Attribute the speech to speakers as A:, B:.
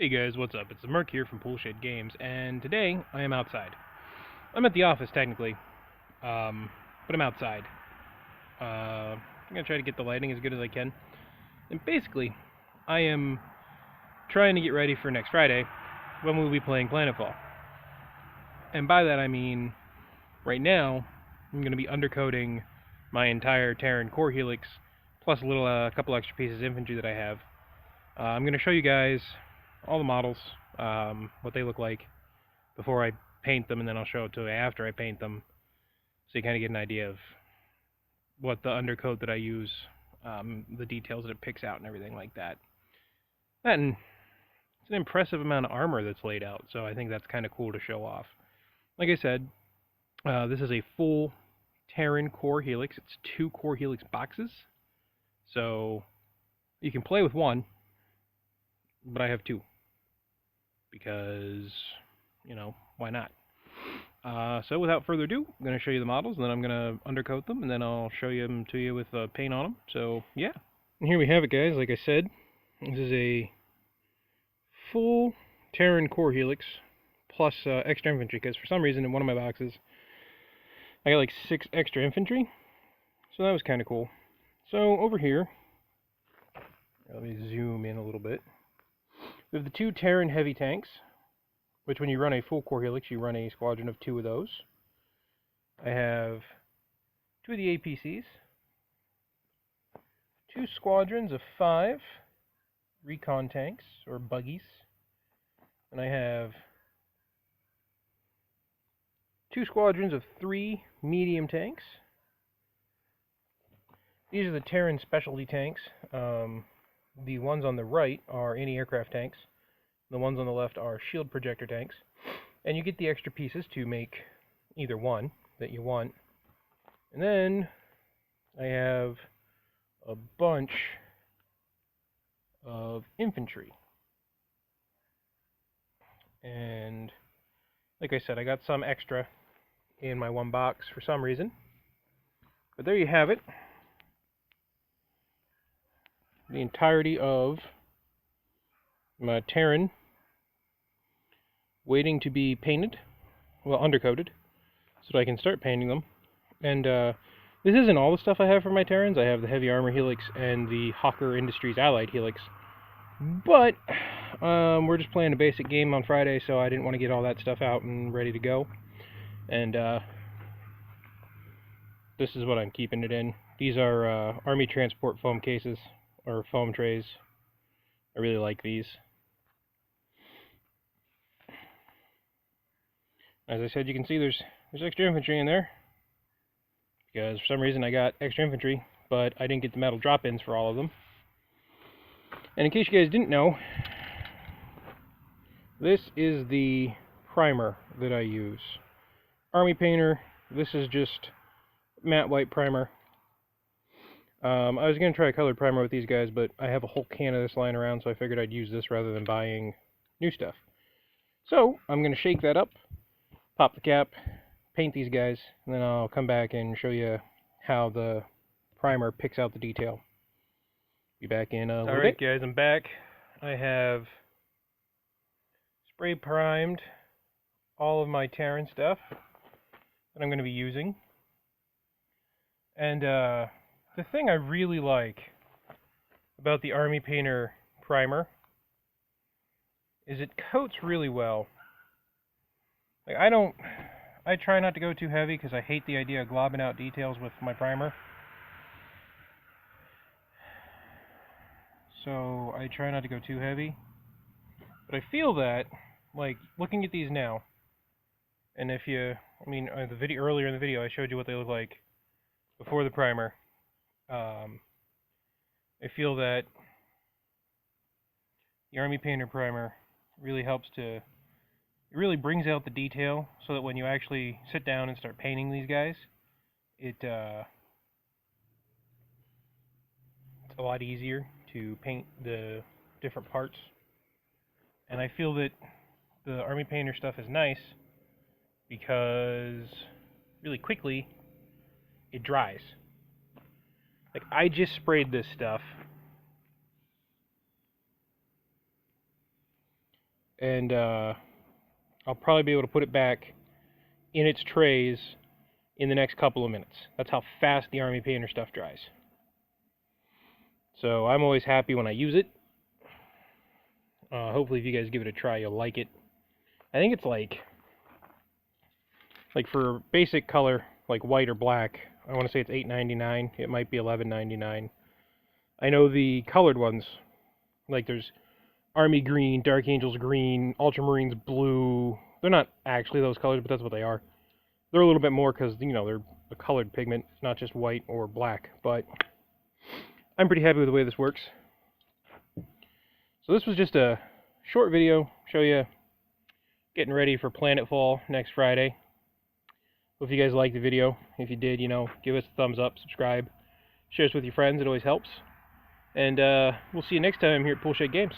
A: Hey guys, what's up? It's the Merc here from Poolshed Games, and today I am outside. I'm at the office technically, but I'm outside. I'm gonna try to get the lighting as good as I can. And basically, I am trying to get ready for next Friday when we'll be playing Planetfall. And by that I mean, right now, I'm gonna be undercoating my entire Terran core helix, plus a couple extra pieces of infantry that I have. I'm gonna show you guys all the models, what they look like before I paint them, and then I'll show it to you after I paint them, so you kind of get an idea of what the undercoat that I use, the details that it picks out and everything like that. And it's an impressive amount of armor that's laid out, so I think that's kind of cool to show off. Like I said, this is a full Terran core helix. It's 2 core helix boxes, so you can play with one, but I have 2 because, why not? So without further ado, I'm going to show you the models, and then I'm going to undercoat them, and then I'll show them to you with paint on them. So yeah, and here we have it, guys. Like I said, this is a full Terran core helix plus extra infantry, because for some reason in one of my boxes I got like 6 extra infantry, so that was kind of cool. So over here, let me zoom in a little bit. We have the 2 Terran heavy tanks, which when you run a full core helix, you run a squadron of 2 of those. I have 2 of the APCs, 2 squadrons of 5 recon tanks, or buggies, and I have 2 squadrons of 3 medium tanks. These are the Terran specialty tanks. The ones on the right are anti-aircraft tanks. The ones on the left are shield projector tanks. And you get the extra pieces to make either one that you want. And then I have a bunch of infantry. And like I said, I got some extra in my one box for some reason. But there you have it. The entirety of my Terran waiting to be painted, well, undercoated, so that I can start painting them. And this isn't all the stuff I have for my Terrans. I have the heavy armor helix and the Hawker Industries allied helix. But we're just playing a basic game on Friday, so I didn't want to get all that stuff out and ready to go. And this is what I'm keeping it in. These are Army Transport foam cases, or foam trays. I really like these. As I said, you can see there's extra infantry in there, because for some reason I got extra infantry, but I didn't get the metal drop-ins for all of them. And in case you guys didn't know, this is the primer that I use. Army Painter. This is just matte white primer. I was going to try a colored primer with these guys, but I have a whole can of this lying around, so I figured I'd use this rather than buying new stuff. So I'm going to shake that up, pop the cap, paint these guys, and then I'll come back and show you how the primer picks out the detail. Be back in a little bit. Alright guys, I'm back. I have spray primed all of my Terran stuff that I'm going to be using. And the thing I really like about the Army Painter primer is it coats really well. Like, I try not to go too heavy because I hate the idea of globbing out details with my primer. So I try not to go too heavy. But I feel that, like, looking at these now, and if you, the video earlier in the video I showed you what they look like before the primer. I feel that the Army Painter primer really helps to, it really brings out the detail, so that when you actually sit down and start painting these guys, it's a lot easier to paint the different parts. And I feel that the Army Painter stuff is nice because really quickly it dries. Like, I just sprayed this stuff and I'll probably be able to put it back in its trays in the next couple of minutes. That's how fast the Army Painter stuff dries. So I'm always happy when I use it. Hopefully if you guys give it a try, you'll like it. I think it's like for basic color, like white or black, I want to say it's $8.99. It might be $11.99. I know the colored ones, like there's Army Green, Dark Angels Green, Ultramarines Blue. They're not actually those colors, but that's what they are. They're a little bit more because, you know, they're a colored pigment. It's not just white or black, but I'm pretty happy with the way this works. So this was just a short video, show you getting ready for Planetfall next Friday. Hope you guys liked the video. If you did, you know, give us a thumbs up, subscribe, share this with your friends. It always helps. And we'll see you next time here at Poolshed Games.